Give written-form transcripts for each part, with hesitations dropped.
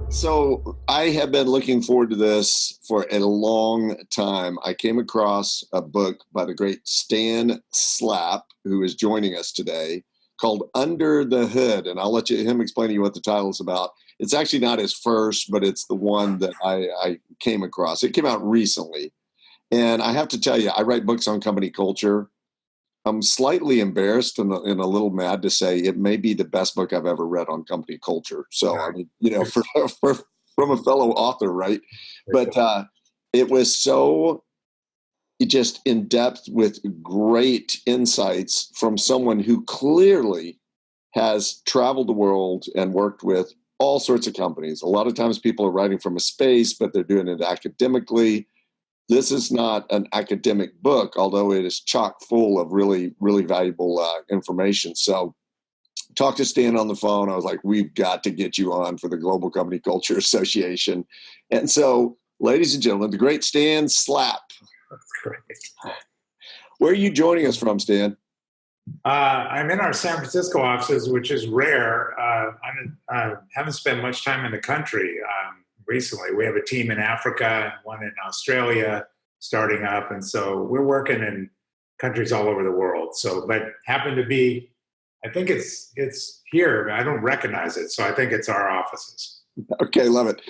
So I have been looking forward to this for a long time. I came across a book by the great Stan Slapp, who is joining us today, called Under the Hood. And I'll let him explain to you what the title is about. It's actually not his first, but it's the one that I came across. It came out recently. And I have to tell you, I write books on company culture. I'm slightly embarrassed and a little mad to say it may be the best book I've ever read on company culture. So, I mean, from a fellow author, right? But it was so just in depth with great insights from someone who clearly has traveled the world and worked with all sorts of companies. A lot of times people are writing from a space, but they're doing it academically. This is not an academic book, although it is chock full of really, really valuable information. So talked to Stan on the phone. I was like, we've got to get you on for the Global Company Culture Association. And so, ladies and gentlemen, the great Stan Slapp. That's great. Where are you joining us from, Stan? I'm in our San Francisco offices, which is rare. I haven't spent much time in the country recently. We have a team in Africa and one in Australia starting up. And so we're working in countries all over the world. So, but happen to be, I think it's here. I don't recognize it. So I think it's our offices. Okay, love it.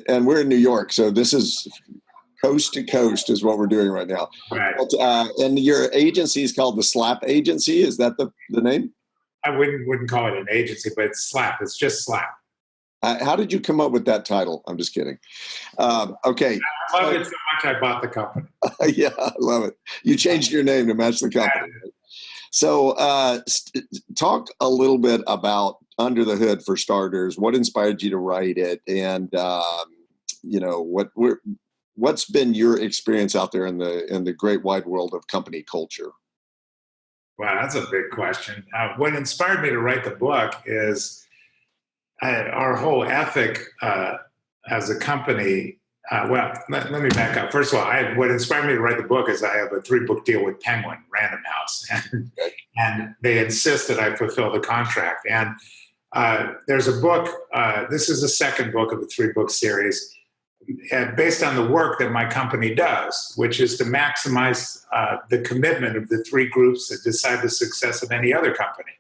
And we're in New York. So this is coast to coast is what we're doing right now. Right. But, and your agency is called the Slapp Agency. Is that the name? I wouldn't call it an agency, but it's Slapp. It's just Slapp. How did you come up with that title? I'm just kidding. Okay. I love it so much I bought the company. Yeah, I love it. You changed your name to match the company. Yeah. So talk a little bit about Under the Hood for starters. What inspired you to write it? And, what's been your experience out there in the great wide world of company culture? Wow, that's a big question. What inspired me to write the book is our whole ethic as a company. Let me back up. First of all, what inspired me to write the book is I have a 3-book deal with Penguin Random House, and they insist that I fulfill the contract. And there's a book. This is the second book of a 3-book series, based on the work that my company does, which is to maximize the commitment of the 3 groups that decide the success of any other company,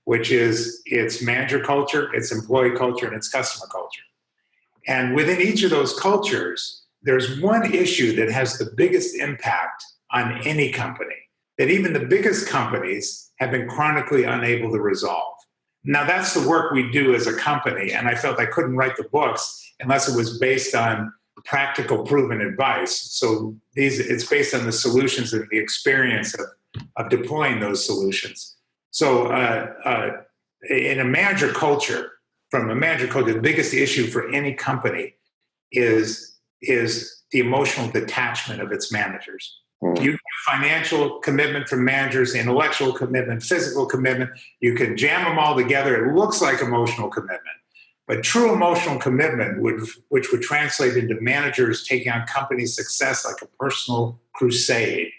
which is its manager culture, its employee culture, and its customer culture. And within each of those cultures, there's one issue that has the biggest impact on any company, that even the biggest companies have been chronically unable to resolve. Now, that's the work we do as a company, and I felt I couldn't write the books unless it was based on practical, proven advice. So it's based on the solutions and the experience of deploying those solutions. So in a manager culture, the biggest issue for any company is the emotional detachment of its managers. You have financial commitment from managers, intellectual commitment, physical commitment. You can jam them all together. It looks like emotional commitment. But true emotional commitment, which would translate into managers taking on company success like a personal crusade,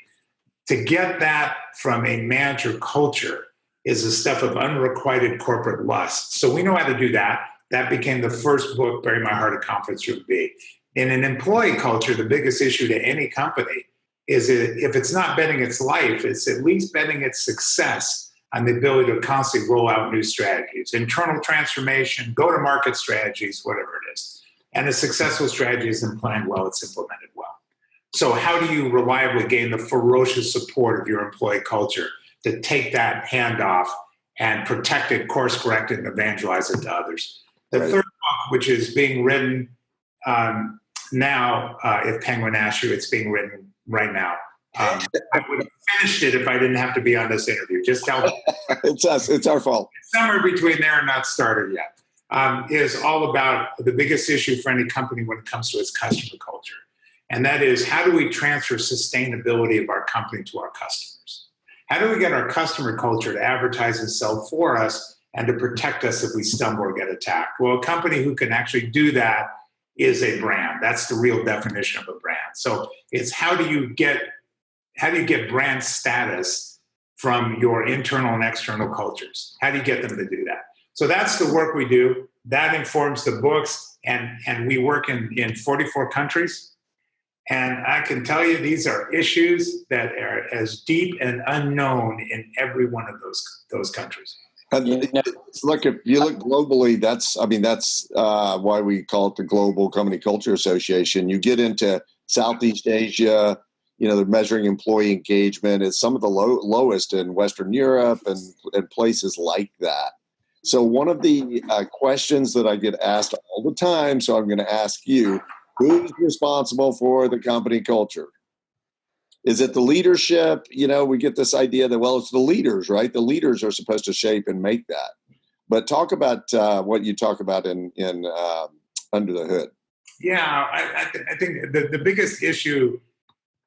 to get that from a manager culture is the stuff of unrequited corporate lust. So we know how to do that. That became the first book, Bury My Heart at Conference Room B. In an employee culture, the biggest issue to any company is if it's not betting its life, it's at least betting its success on the ability to constantly roll out new strategies, internal transformation, go-to-market strategies, whatever it is. And a successful strategy isn't planned well, it's implemented well. So how do you reliably gain the ferocious support of your employee culture to take that handoff and protect it, course correct it, and evangelize it to others? The third book, which is being written now, if Penguin asks you, it's being written right now. I would have finished it if I didn't have to be on this interview. Just tell me. It's us. It's our fault. It's somewhere between there and not started yet. Is all about the biggest issue for any company when it comes to its customer culture. And that is, how do we transfer sustainability of our company to our customers? How do we get our customer culture to advertise and sell for us and to protect us if we stumble or get attacked? Well, a company who can actually do that is a brand. That's the real definition of a brand. So it's how do you get brand status from your internal and external cultures? How do you get them to do that? So that's the work we do. That informs the books, and we work in 44 countries. And I can tell you, these are issues that are as deep and unknown in every one of those countries. Look, if you look globally, that's why we call it the Global Company Culture Association. You get into Southeast Asia, they're measuring employee engagement. It's some of the lowest in Western Europe and places like that. So one of the questions that I get asked all the time, so I'm going to ask you, who's responsible for the company culture? Is it the leadership? We get this idea that, well, it's the leaders, right? The leaders are supposed to shape and make that. But talk about what you talk about in Under the Hood. Yeah, I think the biggest issue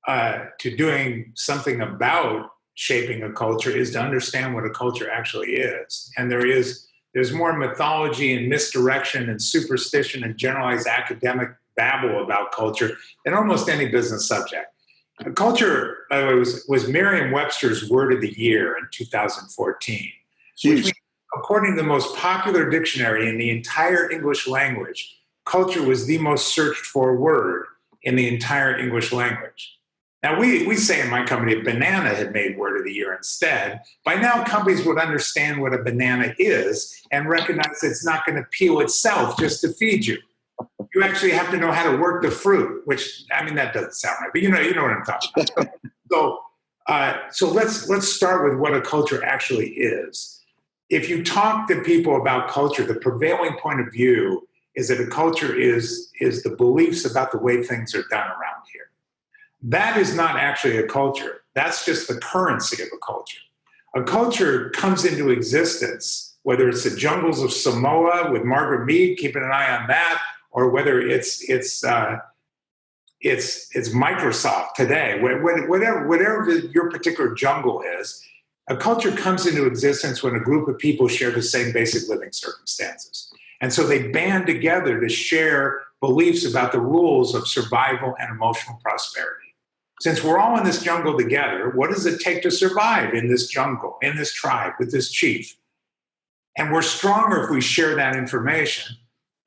to doing something about shaping a culture is to understand what a culture actually is. And there's more mythology and misdirection and superstition and generalized academic babble about culture than almost any business subject. Culture, by the way, was Merriam-Webster's word of the year in 2014, which, according to the most popular dictionary in the entire English language, culture was the most searched for word in the entire English language. Now, we say in my company a banana had made word of the year instead. By now, companies would understand what a banana is and recognize it's not going to peel itself just to feed you. You actually have to know how to work the fruit, which, that doesn't sound right, but you know what I'm talking about. So let's start with what a culture actually is. If you talk to people about culture, the prevailing point of view is that a culture is the beliefs about the way things are done around here. That is not actually a culture. That's just the currency of a culture. A culture comes into existence, whether it's the jungles of Samoa with Margaret Mead, keeping an eye on that, or whether it's Microsoft today, whatever your particular jungle is, a culture comes into existence when a group of people share the same basic living circumstances. And so they band together to share beliefs about the rules of survival and emotional prosperity. Since we're all in this jungle together, what does it take to survive in this jungle, in this tribe, with this chief? And we're stronger if we share that information.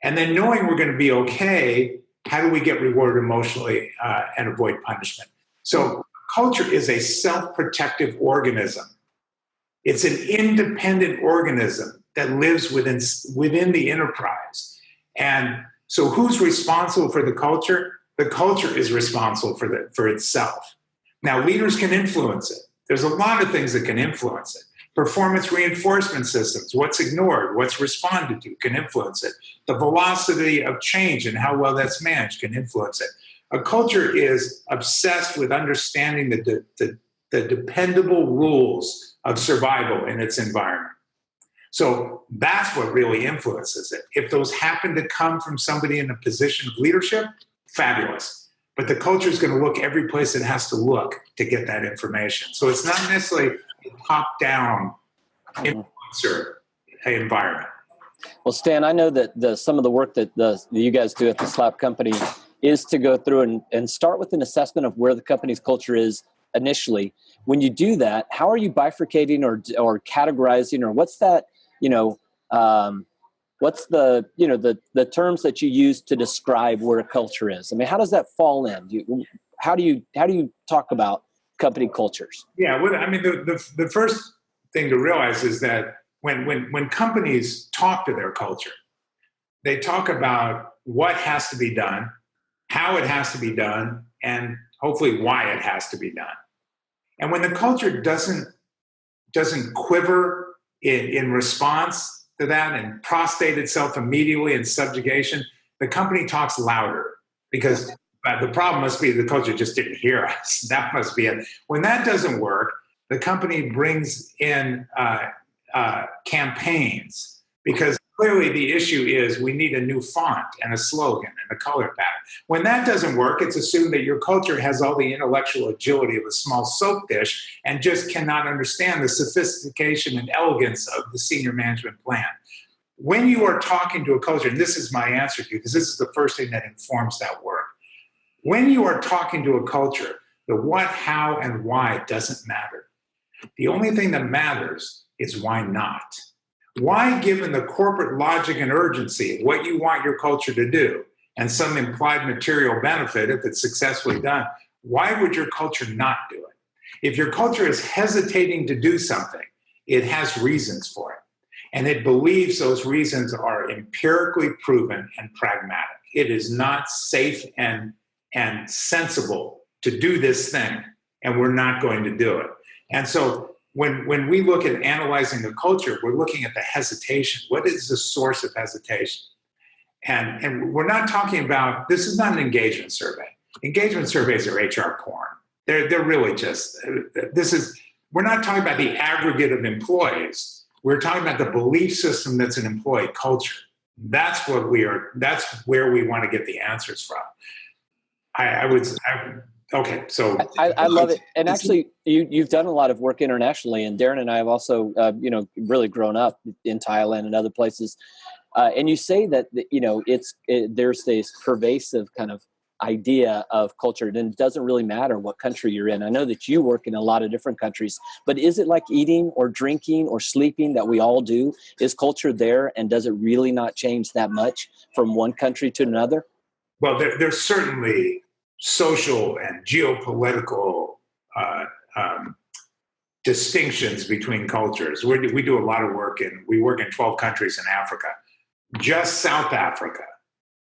And then knowing we're going to be okay, how do we get rewarded emotionally and avoid punishment? So culture is a self-protective organism. It's an independent organism that lives within the enterprise. And so who's responsible for the culture? The culture is responsible for itself. Now, leaders can influence it. There's a lot of things that can influence it. Performance reinforcement systems, what's ignored, what's responded to, can influence it. The velocity of change and how well that's managed can influence it. A culture is obsessed with understanding the dependable rules of survival in its environment. So that's what really influences it. If those happen to come from somebody in a position of leadership, fabulous. But the culture is going to look every place it has to look to get that information. So it's not necessarily a top-down influencer environment. Well, Stan, I know that some of the work that you guys do at the SLAP company is to go through and start with an assessment of where the company's culture is initially. When you do that, how are you bifurcating or categorizing, or what's that, what's the terms that you use to describe where a culture is? I mean, how does that fall in? How do you talk about company cultures? Yeah, the first thing to realize is that when companies talk to their culture, they talk about what has to be done, how it has to be done, and hopefully why it has to be done. And when the culture doesn't quiver in response to that and prostrate itself immediately in subjugation, the company talks louder, because the problem must be the culture just didn't hear us. That must be it. When that doesn't work, the company brings in campaigns, because clearly the issue is we need a new font and a slogan and a color pattern. When that doesn't work, it's assumed that your culture has all the intellectual agility of a small soap dish and just cannot understand the sophistication and elegance of the senior management plan. When you are talking to a culture, and this is my answer to you, because this is the first thing that informs that work. When you are talking to a culture, the what, how, and why doesn't matter. The only thing that matters is why not. Why, given the corporate logic and urgency of what you want your culture to do and some implied material benefit if it's successfully done, why would your culture not do it? If your culture is hesitating to do something, it has reasons for it. And it believes those reasons are empirically proven and pragmatic. It is not safe and sensible to do this thing, and we're not going to do it. And so when we look at analyzing the culture, we're looking at the hesitation. What is the source of hesitation? And we're not talking about, this is not an engagement survey. Engagement surveys are HR porn. They're really just, we're not talking about the aggregate of employees. We're talking about the belief system that's an employee culture. That's where we want to get the answers from. I love it. And actually, you've done a lot of work internationally, and Darren and I have also, really grown up in Thailand and other places. And you say that there's this pervasive kind of idea of culture, and it doesn't really matter what country you're in. I know that you work in a lot of different countries, but is it like eating or drinking or sleeping that we all do? Is culture there, and does it really not change that much from one country to another? Well, there's certainly social and geopolitical distinctions between cultures. We do a lot of work we work in 12 countries in Africa. Just South Africa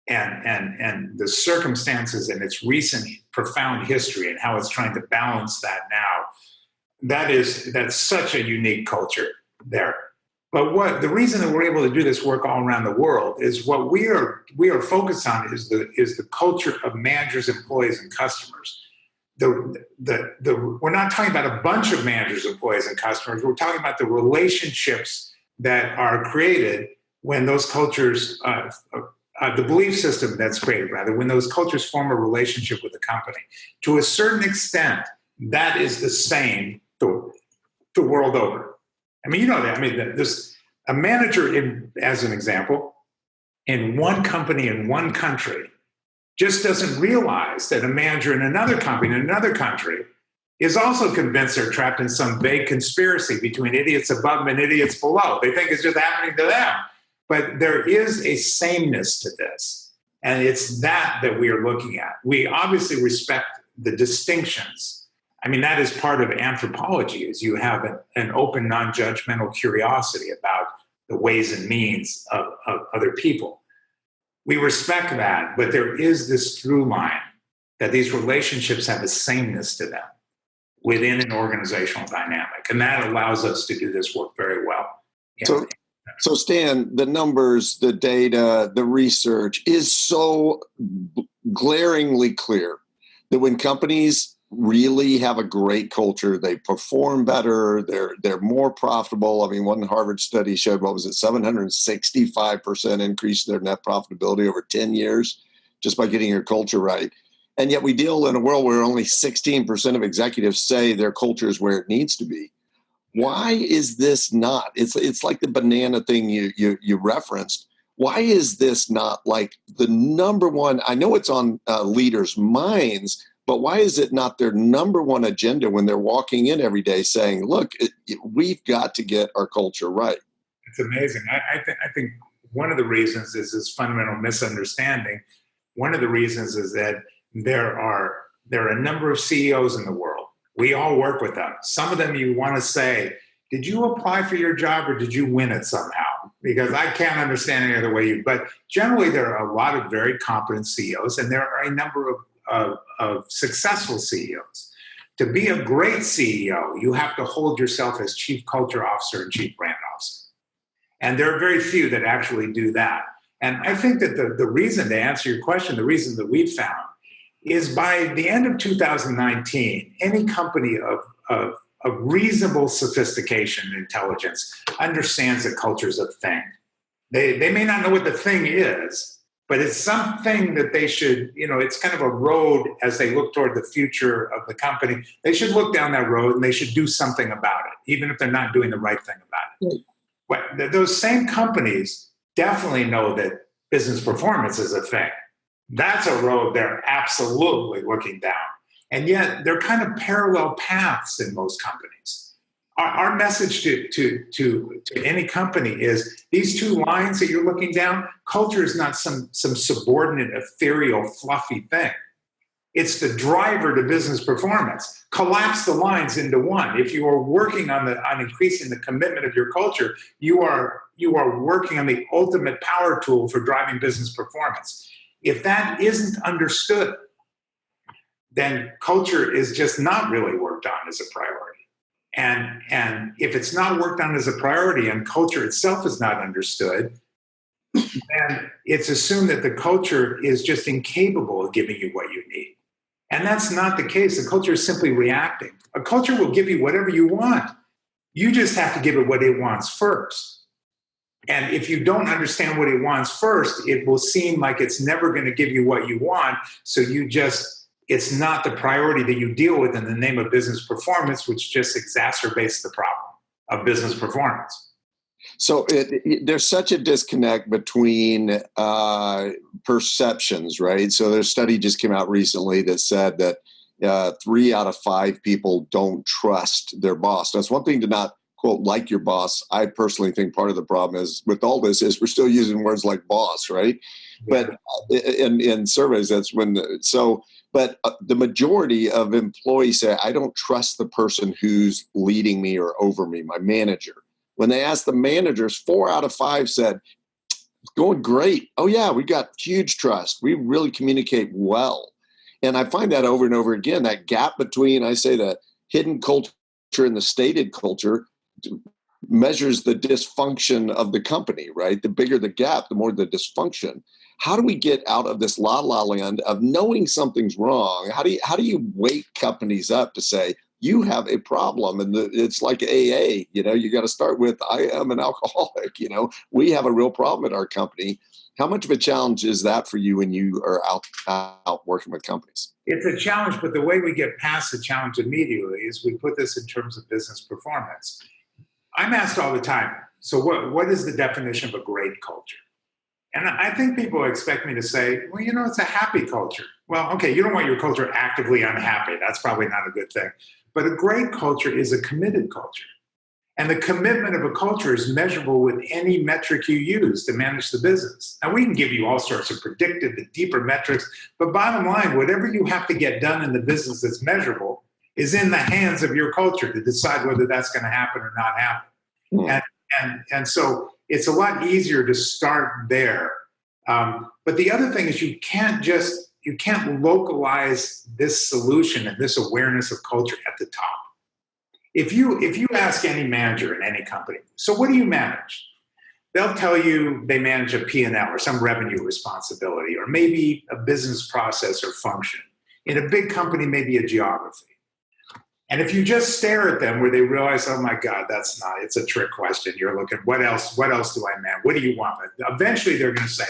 and the circumstances and its recent profound history and how it's trying to balance that now, that's such a unique culture there. But the reason that we're able to do this work all around the world is what we are focused on is the culture of managers, employees, and customers. We're not talking about a bunch of managers, employees, and customers. We're talking about the relationships that are created when those cultures, the belief system that's created, rather, when those cultures form a relationship with the company. To a certain extent, that is the same the world over. I mean, you know that. I mean, there's a manager, as an example, in one company in one country just doesn't realize that a manager in another company in another country is also convinced they're trapped in some vague conspiracy between idiots above them and idiots below. They think it's just happening to them. But there is a sameness to this, and it's that we are looking at. We obviously respect the distinctions. I mean, that is part of anthropology, is you have an open, non-judgmental curiosity about the ways and means of other people. We respect that, but there is this through line that these relationships have a sameness to them within an organizational dynamic, and that allows us to do this work very well. So Stan, the numbers, the data, the research is so glaringly clear that when companies really have a great culture, they perform better, they're more profitable. I mean, one Harvard study showed, 765% increase in their net profitability over 10 years just by getting your culture right. And yet we deal in a world where only 16% of executives say their culture is where it needs to be. Why is this not? It's like the banana thing you referenced. Why is this not like the number one? I know it's on leaders' minds, but why is it not their number one agenda when they're walking in every day saying, look, we've got to get our culture right? It's amazing. I think one of the reasons is this fundamental misunderstanding. One of the reasons is that there are a number of CEOs in the world. We all work with them. Some of them you want to say, did you apply for your job or did you win it somehow? Because I can't understand any other way. But generally, there are a lot of very competent CEOs, and there are a number of successful CEOs. To be a great CEO, you have to hold yourself as chief culture officer and chief brand officer. And there are very few that actually do that. And I think that the reason, to answer your question, the reason that we've found is by the end of 2019, any company of reasonable sophistication and intelligence understands that culture is a thing. They may not know what the thing is, but it's something that they should, it's kind of a road as they look toward the future of the company. They should look down that road and they should do something about it, even if they're not doing the right thing about it. But those same companies definitely know that business performance is a thing. That's a road they're absolutely looking down. And yet they're kind of parallel paths in most companies. Our message to any company is these two lines that you're looking down. Culture is not some subordinate, ethereal, fluffy thing. It's the driver to business performance. Collapse the lines into one. If you are working on increasing the commitment of your culture, you are working on the ultimate power tool for driving business performance. If that isn't understood, then culture is just not really worked on as a priority. And if it's not worked on as a priority and culture itself is not understood, then it's assumed that the culture is just incapable of giving you what you need. And that's not the case. The culture is simply reacting. A culture will give you whatever you want. You just have to give it what it wants first. And if you don't understand what it wants first, it will seem like it's never going to give you what you want. So it's not the priority that you deal with in the name of business performance, which just exacerbates the problem of business performance. So there's such a disconnect between perceptions, right? So there's a study just came out recently that said that 3 out of 5 people don't trust their boss. Now, it's one thing to not, quote, like your boss. I personally think part of the problem is with all this is we're still using words like boss, right? Yeah. But in surveys, that's when But the majority of employees say, I don't trust the person who's leading me or over me, my manager. When they asked the managers, 4 out of 5 said, it's going great. Oh, yeah, we got huge trust. We really communicate well. And I find that over and over again, that gap between, I say, the hidden culture and the stated culture measures the dysfunction of the company, right? The bigger the gap, the more the dysfunction. How do we get out of this la-la land of knowing something's wrong? How do you wake companies up to say, you have a problem? And it's like AA, you got to start with, I am an alcoholic, we have a real problem at our company. How much of a challenge is that for you when you are out working with companies? It's a challenge, but the way we get past the challenge immediately is we put this in terms of business performance. I'm asked all the time, so what is the definition of a great culture? And I think people expect me to say, well, it's a happy culture. Well, okay, you don't want your culture actively unhappy. That's probably not a good thing. But a great culture is a committed culture. And the commitment of a culture is measurable with any metric you use to manage the business. Now, we can give you all sorts of predictive and deeper metrics, but bottom line, whatever you have to get done in the business that's measurable is in the hands of your culture to decide whether that's going to happen or not happen. Mm. And so it's a lot easier to start there. But the other thing is you can't localize this solution and this awareness of culture at the top. If you ask any manager in any company, so what do you manage? They'll tell you they manage a P&L or some revenue responsibility or maybe a business process or function. In a big company, maybe a geography. And if you just stare at them where they realize, oh my God, it's a trick question. You're looking, what else do I manage? What do you want? Eventually they're going to say,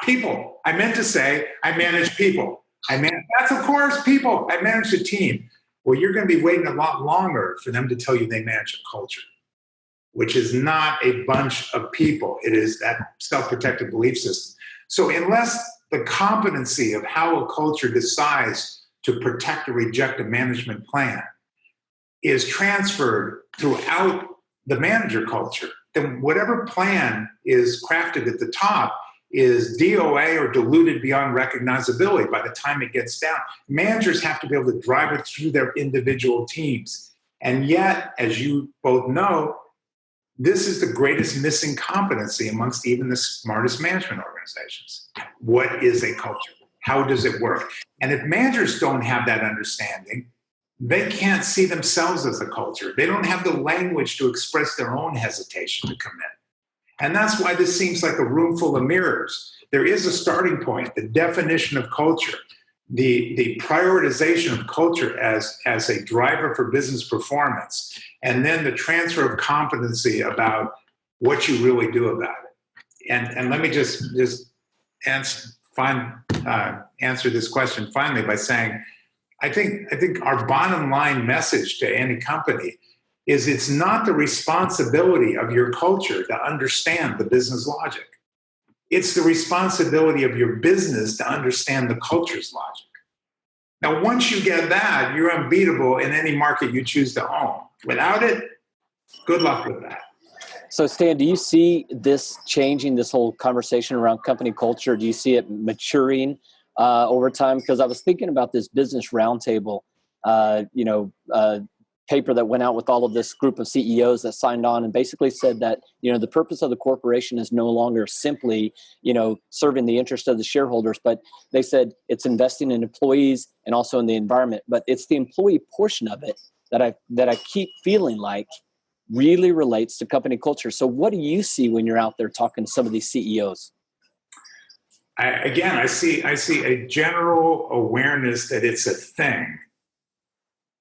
people. I meant to say, I manage people. That's of course people. I manage a team. Well, you're going to be waiting a lot longer for them to tell you they manage a culture, which is not a bunch of people. It is that self-protective belief system. So unless the competency of how a culture decides to protect or reject a management plan is transferred throughout the manager culture, then whatever plan is crafted at the top is DOA or diluted beyond recognizability by the time it gets down. Managers have to be able to drive it through their individual teams. And yet, as you both know, this is the greatest missing competency amongst even the smartest management organizations. What is a culture? How does it work? And if managers don't have that understanding, they can't see themselves as a culture. They don't have the language to express their own hesitation to commit. And that's why this seems like a room full of mirrors. There is a starting point, the definition of culture, the prioritization of culture as a driver for business performance, and then the transfer of competency about what you really do about it. And let me just answer this question finally by saying, I think our bottom line message to any company is it's not the responsibility of your culture to understand the business logic. It's the responsibility of your business to understand the culture's logic. Now, once you get that, you're unbeatable in any market you choose to own. Without it, Good luck with that. So Stan, do you see this changing, this whole conversation around company culture? Do you see it maturing over time? Because I was thinking about this Business Roundtable, paper that went out with all of this group of CEOs that signed on and basically said that, the purpose of the corporation is no longer simply, serving the interest of the shareholders, but they said it's investing in employees and also in the environment. But it's the employee portion of it that I keep feeling like really relates to company culture. So what do you see when you're out there talking to some of these CEOs? I see a general awareness that it's a thing,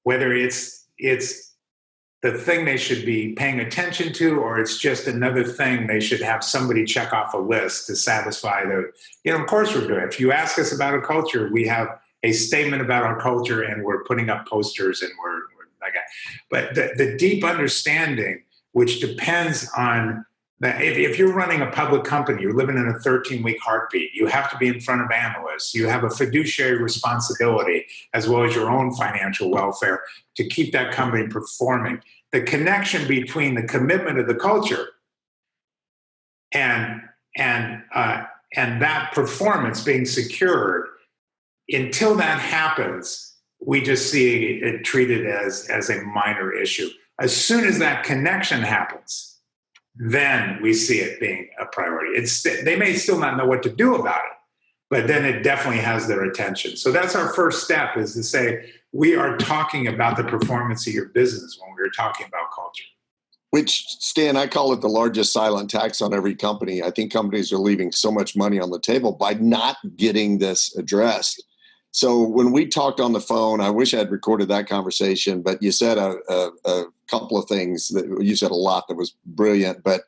whether it's the thing they should be paying attention to, or it's just another thing they should have somebody check off a list to satisfy of course we're doing it. If you ask us about a culture, we have a statement about our culture and we're putting up posters and we're like that. But the deep understanding, which depends on that, if you're running a public company, you're living in a 13-week heartbeat, you have to be in front of analysts, you have a fiduciary responsibility as well as your own financial welfare to keep that company performing. The connection between the commitment of the culture and that performance being secured, until that happens, we just see it treated as a minor issue. As soon as that connection happens, then we see it being a priority. They may still not know what to do about it, but then it definitely has their attention. So that's our first step, is to say, we are talking about the performance of your business when we're talking about culture. Which, Stan, I call it the largest silent tax on every company. I think companies are leaving so much money on the table by not getting this addressed. So when we talked on the phone, I wish I had recorded that conversation, but you said a couple of things. You said a lot that was brilliant, but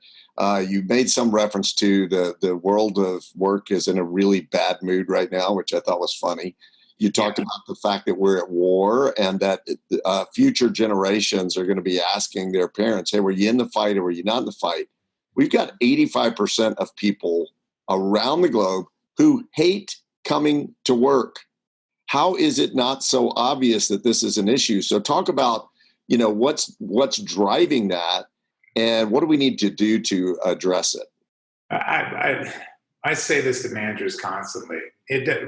you made some reference to the world of work is in a really bad mood right now, which I thought was funny. You talked about the fact that we're at war and that future generations are going to be asking their parents, hey, were you in the fight or were you not in the fight? We've got 85% of people around the globe who hate coming to work. How is it not so obvious that this is an issue? So talk about, what's driving that and what do we need to do to address it? I say this to managers constantly.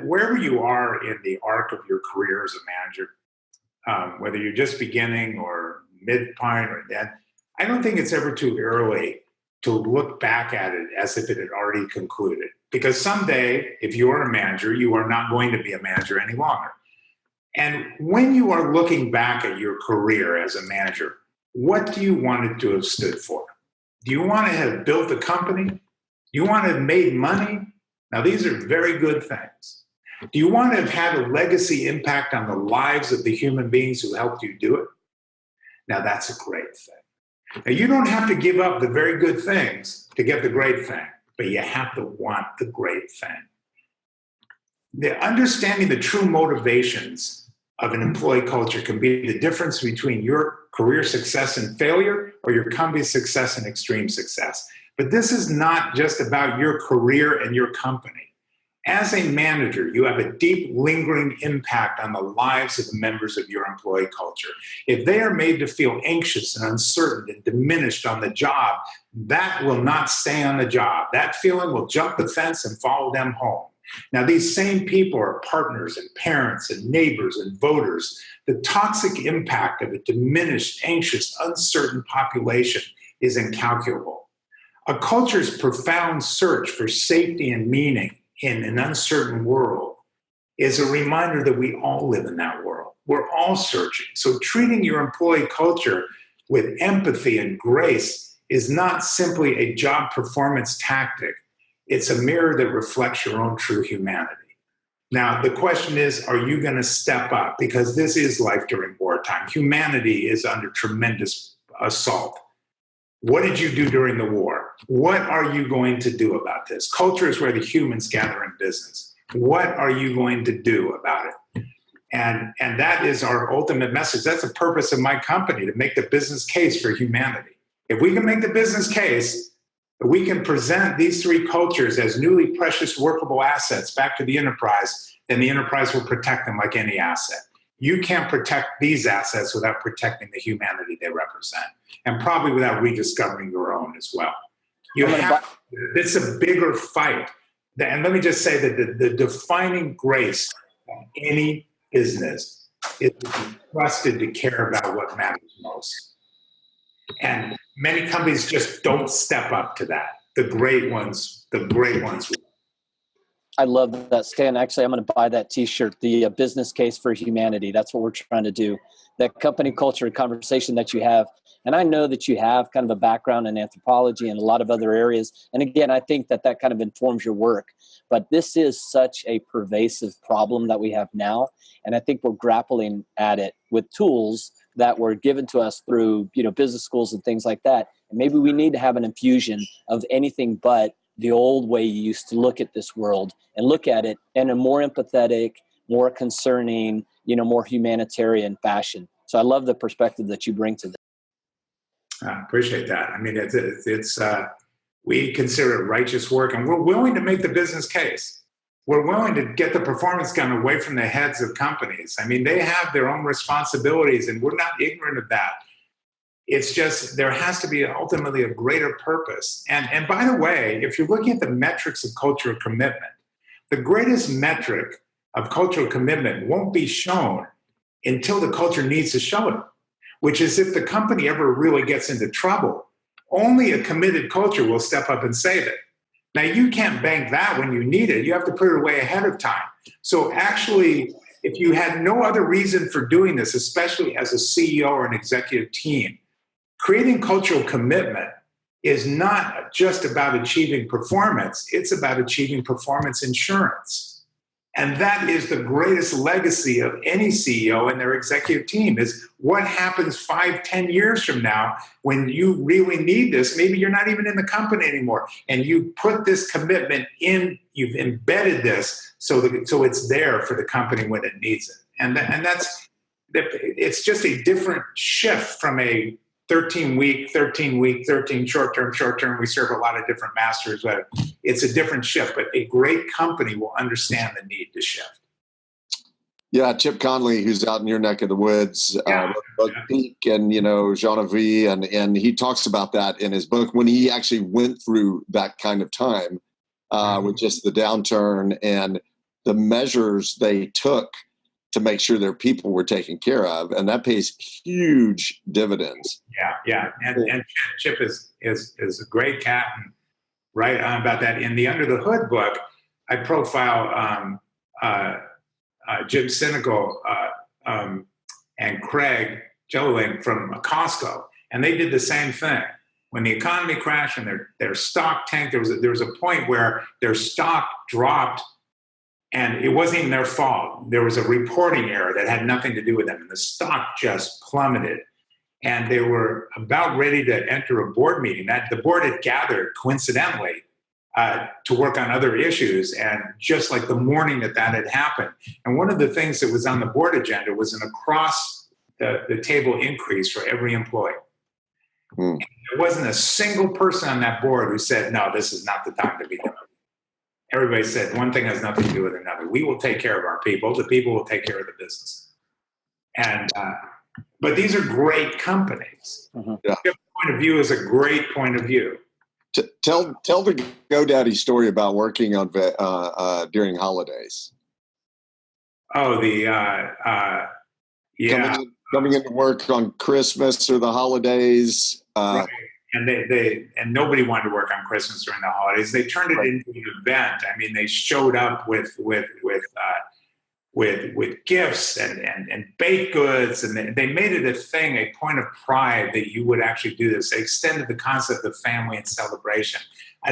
Wherever you are in the arc of your career as a manager, whether you're just beginning or midpoint or then, I don't think it's ever too early to look back at it as if it had already concluded. Because someday, if you're a manager, you are not going to be a manager any longer. And when you are looking back at your career as a manager, what do you want it to have stood for? Do you want to have built a company? Do you want to have made money? Now, these are very good things. Do you want to have had a legacy impact on the lives of the human beings who helped you do it? Now, that's a great thing. Now, you don't have to give up the very good things to get the great thing, but you have to want the great thing. The understanding the true motivations of an employee culture can be the difference between your career success and failure or your company's success and extreme success. But this is not just about your career and your company. As a manager, you have a deep, lingering impact on the lives of the members of your employee culture. If they are made to feel anxious and uncertain and diminished on the job, that will not stay on the job. That feeling will jump the fence and follow them home. Now, these same people are partners and parents and neighbors and voters. The toxic impact of a diminished, anxious, uncertain population is incalculable. A culture's profound search for safety and meaning in an uncertain world is a reminder that we all live in that world. We're all searching. So treating your employee culture with empathy and grace is not simply a job performance tactic. It's a mirror that reflects your own true humanity. Now, the question is, are you going to step up? Because this is life during wartime. Humanity is under tremendous assault. What did you do during the war? What are you going to do about this? Culture is where the humans gather in business. What are you going to do about it? And that is our ultimate message. That's the purpose of my company, to make the business case for humanity. If we can make the business case, we can present these three cultures as newly precious workable assets back to the enterprise, then the enterprise will protect them like any asset. you can't protect these assets without protecting the humanity they represent, and probably without rediscovering your own as well. It's a bigger fight. And let me just say that the defining grace of any business is to be trusted to care about what matters most. And many companies just don't step up to that. The great ones will. I love that, Stan. Actually, I'm going to buy that T-shirt, the business case for humanity. That's what we're trying to do. That company culture conversation that you have. And I know that you have kind of a background in anthropology and a lot of other areas. And again, I think that kind of informs your work. But this is such a pervasive problem that we have now. And I think we're grappling at it with tools that were given to us through, business schools and things like that. And maybe we need to have an infusion of anything but the old way you used to look at this world and look at it in a more empathetic, more concerning, more humanitarian fashion. So I love the perspective that you bring to this. I appreciate that. I mean, it's we consider it righteous work, and we're willing to make the business case. We're willing to get the performance gun away from the heads of companies. I mean, they have their own responsibilities, and we're not ignorant of that. It's just there has to be ultimately a greater purpose. And by the way, if you're looking at the metrics of cultural commitment, the greatest metric of cultural commitment won't be shown until the culture needs to show it, which is if the company ever really gets into trouble, only a committed culture will step up and save it. Now, you can't bank that when you need it. You have to put it away ahead of time. So actually, if you had no other reason for doing this, especially as a CEO or an executive team, creating cultural commitment is not just about achieving performance. It's about achieving performance insurance. And that is the greatest legacy of any CEO and their executive team is what happens 5-10 years from now when you really need this. Maybe you're not even in the company anymore. And you put this commitment in, you've embedded this so it's there for the company when it needs it. And it's just a different shift from a 13 short-term. We serve a lot of different masters, but it's a different shift. But a great company will understand the need to shift. Yeah, Chip Conley, who's out in your neck of the woods, both Peak and Genevieve, and he talks about that in his book when he actually went through that kind of time with just the downturn and the measures they took to make sure their people were taken care of, and that pays huge dividends. Yeah, and Chip is a great cat, and right on about that. In the Under the Hood book, I profile Jim Sinegal and Craig Jelinek from Costco, and they did the same thing. When the economy crashed and their stock tanked, there was a point where their stock dropped. And it wasn't even their fault. There was a reporting error that had nothing to do with them. And the stock just plummeted. And they were about ready to enter a board meeting. The board had gathered, coincidentally, to work on other issues. And just like the morning that had happened. And one of the things that was on the board agenda was an across-the-table increase for every employee. And there wasn't a single person on that board who said, no, this is not the time to be doing it. Everybody said one thing has nothing to do with another. We will take care of our people. The people will take care of the business. And but these are great companies. Mm-hmm. Yeah. Your point of view is a great point of view. Tell the GoDaddy story about working on during holidays. Oh, coming into work on Christmas or the holidays. Right. And and nobody wanted to work on Christmas during the holidays. They turned it into an event. I mean, they showed up with gifts and baked goods, and they made it a thing, a point of pride that you would actually do this. They extended the concept of family and celebration.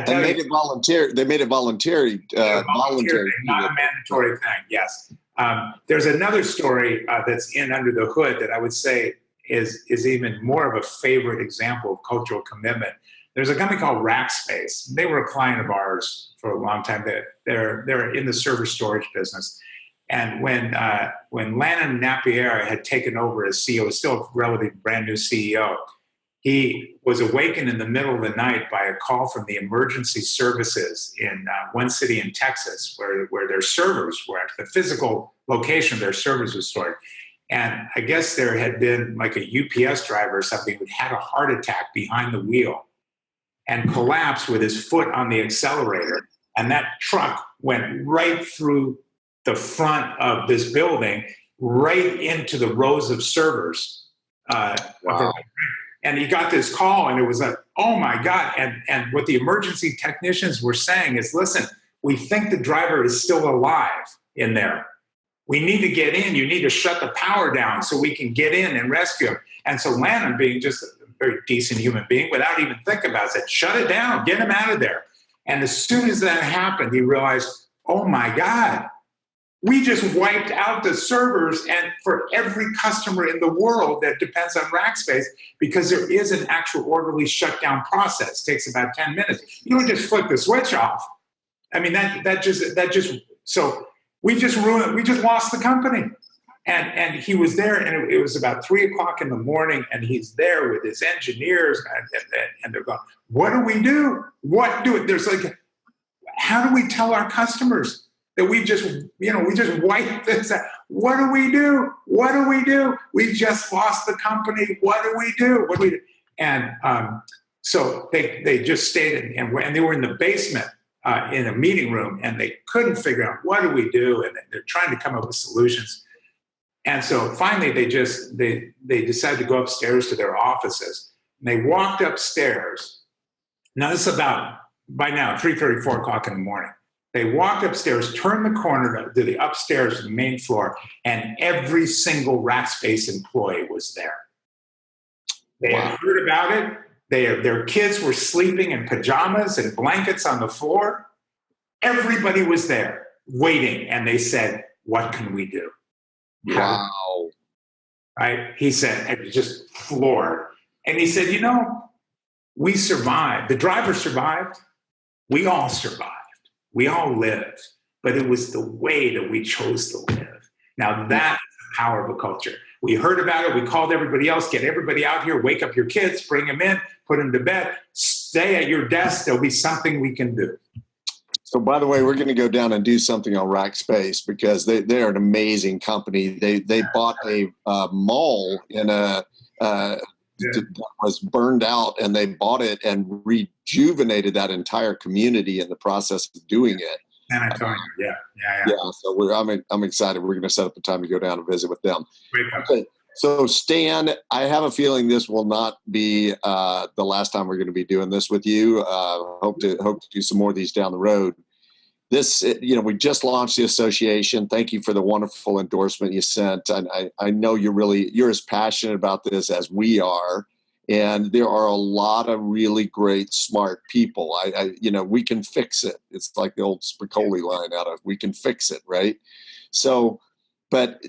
They made it voluntary. They made it voluntary, not a mandatory thing. Yes. There's another story that's in Under the Hood that I would say is even more of a favorite example of cultural commitment. There's a company called Rackspace. They were a client of ours for a long time. They're in the server storage business. And when Lannon Napier had taken over as CEO, still a relatively brand new CEO, he was awakened in the middle of the night by a call from the emergency services in one city in Texas, where their servers were at the physical location of their servers was stored. And I guess there had been like a UPS driver or something who had a heart attack behind the wheel and collapsed with his foot on the accelerator. And that truck went right through the front of this building, right into the rows of servers. Wow. And he got this call, and it was like, oh my God. And what the emergency technicians were saying is, listen, we think the driver is still alive in there. We need to get in. You need to shut the power down so we can get in and rescue him. And so Lanham, being just a very decent human being, without even thinking about it, said, shut it down, get him out of there. And as soon as that happened, he realized, oh my God, we just wiped out the servers and for every customer in the world that depends on Rackspace, because there is an actual orderly shutdown process. It takes about 10 minutes. You don't just flip the switch off. I mean, so we just ruined, we just lost the company. And he was there, and it was about 3:00 in the morning, and he's there with his engineers, and they're going, what do we do? There's like, how do we tell our customers that we just wiped this out? What do we do? What do we do? We just lost the company. What do we do? What do we do? And so they just stayed and they were in the basement in a meeting room, and they couldn't figure out what do we do, and they're trying to come up with solutions. And so finally, they decided to go upstairs to their offices. And they walked upstairs. Now this is about by now 3:30, 4:00 in the morning. They walked upstairs, turned the corner to the upstairs to the main floor, and every single Rackspace employee was there. They had heard about it. Their kids were sleeping in pajamas and blankets on the floor. Everybody was there waiting, and they said, what can we do? Wow. Right? He said, and just floored. And he said, we survived. The driver survived. We all survived. We all lived. But it was the way that we chose to live. Now that's the power of a culture. We heard about it. We called everybody else, get everybody out here, wake up your kids, bring them in, put them to bed, stay at your desk. There'll be something we can do. So, by the way, we're going to go down and do something on Rackspace because they're an amazing company. They bought a mall in that was burned out, and they bought it and rejuvenated that entire community in the process of doing it. San Antonio, yeah. So I'm excited. We're going to set up a time to go down and visit with them. Great. Okay. So Stan, I have a feeling this will not be the last time we're going to be doing this with you. Hope to do some more of these down the road. This, we just launched the association. Thank you for the wonderful endorsement you sent. And I know you're as passionate about this as we are. And there are a lot of really great, smart people. We can fix it. It's like the old Spicoli line out of "We can fix it," right? So, but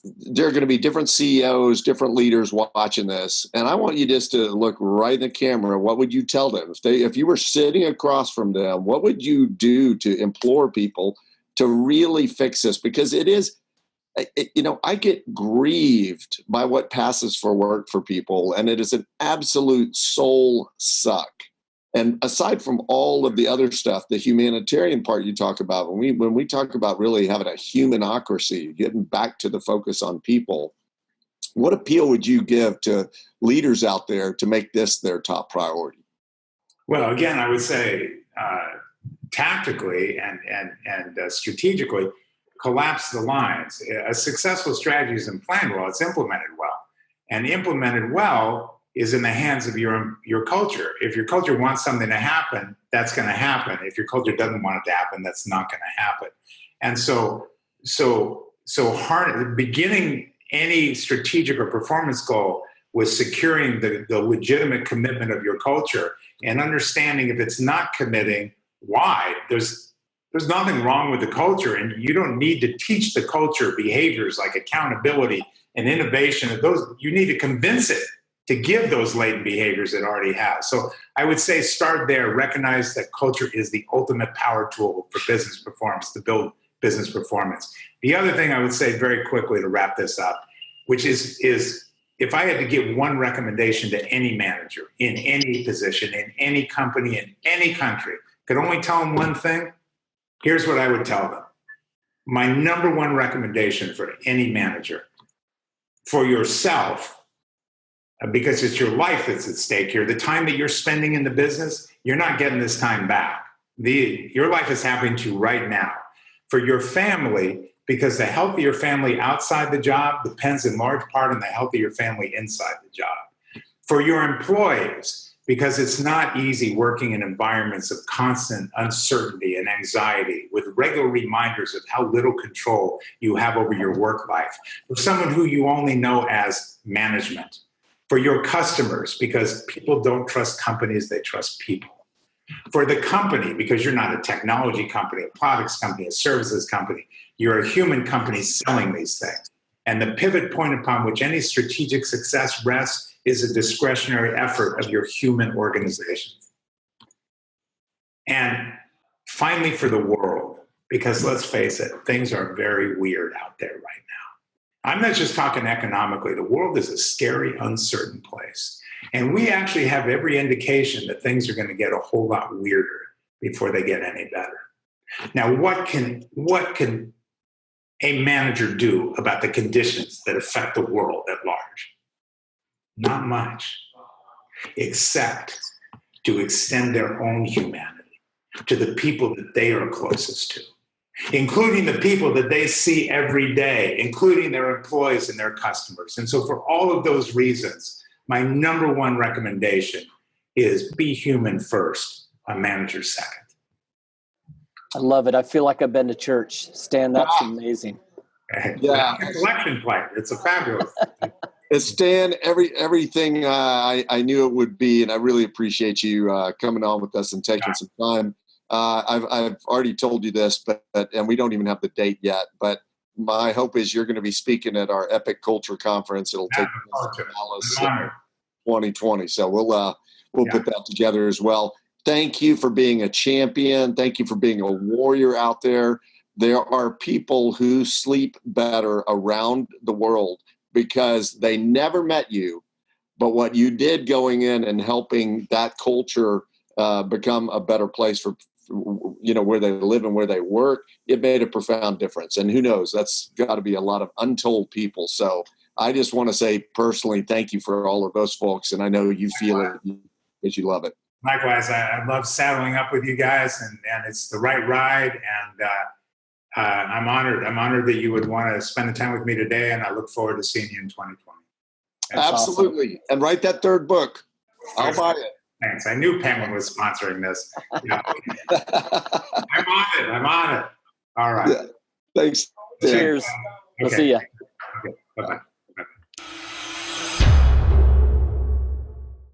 there are going to be different CEOs, different leaders watching this. And I want you just to look right in the camera. What would you tell them? If you were sitting across from them, what would you do to implore people to really fix this? Because it is, I get grieved by what passes for work for people, and it is an absolute soul suck. And aside from all of the other stuff, the humanitarian part you talk about, when we talk about really having a humanocracy, getting back to the focus on people, what appeal would you give to leaders out there to make this their top priority? Well, again, I would say tactically and strategically, collapse the lines. A successful strategy isn't planned well, it's implemented well. And implemented well is in the hands of your culture. If your culture wants something to happen, that's going to happen. If your culture doesn't want it to happen, that's not going to happen. And so beginning any strategic or performance goal was securing the legitimate commitment of your culture and understanding if it's not committing, why. There's nothing wrong with the culture, and you don't need to teach the culture behaviors like accountability and innovation. You need to convince it to give those latent behaviors it already has. So I would say start there, recognize that culture is the ultimate power tool for business performance, to build business performance. The other thing I would say very quickly to wrap this up, which is if I had to give one recommendation to any manager in any position, in any company, in any country, could only tell them one thing, here's what I would tell them. My number one recommendation for any manager for yourself, because it's your life that's at stake here. The time that you're spending in the business, you're not getting this time back. Your life is happening to you right now. For your family, because the health of your family outside the job depends in large part on the health of your family inside the job. For your employees, because it's not easy working in environments of constant uncertainty and anxiety with regular reminders of how little control you have over your work life. For someone who you only know as management. For your customers, because people don't trust companies, they trust people. For the company, because you're not a technology company, a products company, a services company, you're a human company selling these things. And the pivot point upon which any strategic success rests is a discretionary effort of your human organization. And finally, for the world, because let's face it, things are very weird out there right now. I'm not just talking economically. The world is a scary, uncertain place. And we actually have every indication that things are going to get a whole lot weirder before they get any better. Now, what can a manager do about the conditions that affect the world at large? Not much, except to extend their own humanity to the people that they are closest to, including the people that they see every day, including their employees and their customers. And so for all of those reasons, my number one recommendation is be human first, a manager second. I love it. I feel like I've been to church. Stan, that's amazing. Yeah. It's a collection plate. It's a fabulous Stan, everything I knew it would be, and I really appreciate you coming on with us and taking some time. I've already told you this, but and we don't even have the date yet, but my hope is you're going to be speaking at our Epic Culture Conference. It'll take place in Dallas 2020. So we'll put that together as well. Thank you for being a champion. Thank you for being a warrior out there. There are people who sleep better around the world because they never met you, but what you did going in and helping that culture become a better place for where they live and where they work, it made a profound difference. And who knows, that's got to be a lot of untold people. So I just want to say personally, thank you for all of those folks. And I know you feel it because you love it. Likewise, I love saddling up with you guys, and it's the right ride. And I'm honored. I'm honored that you would want to spend the time with me today, and I look forward to seeing you in 2020. That's absolutely. Awesome. And write that third book. I'll buy it. Thanks. I knew Penguin was sponsoring this. Yeah. I'm on it. All right. Yeah. Thanks. Cheers. We'll see you. Okay. Bye-bye.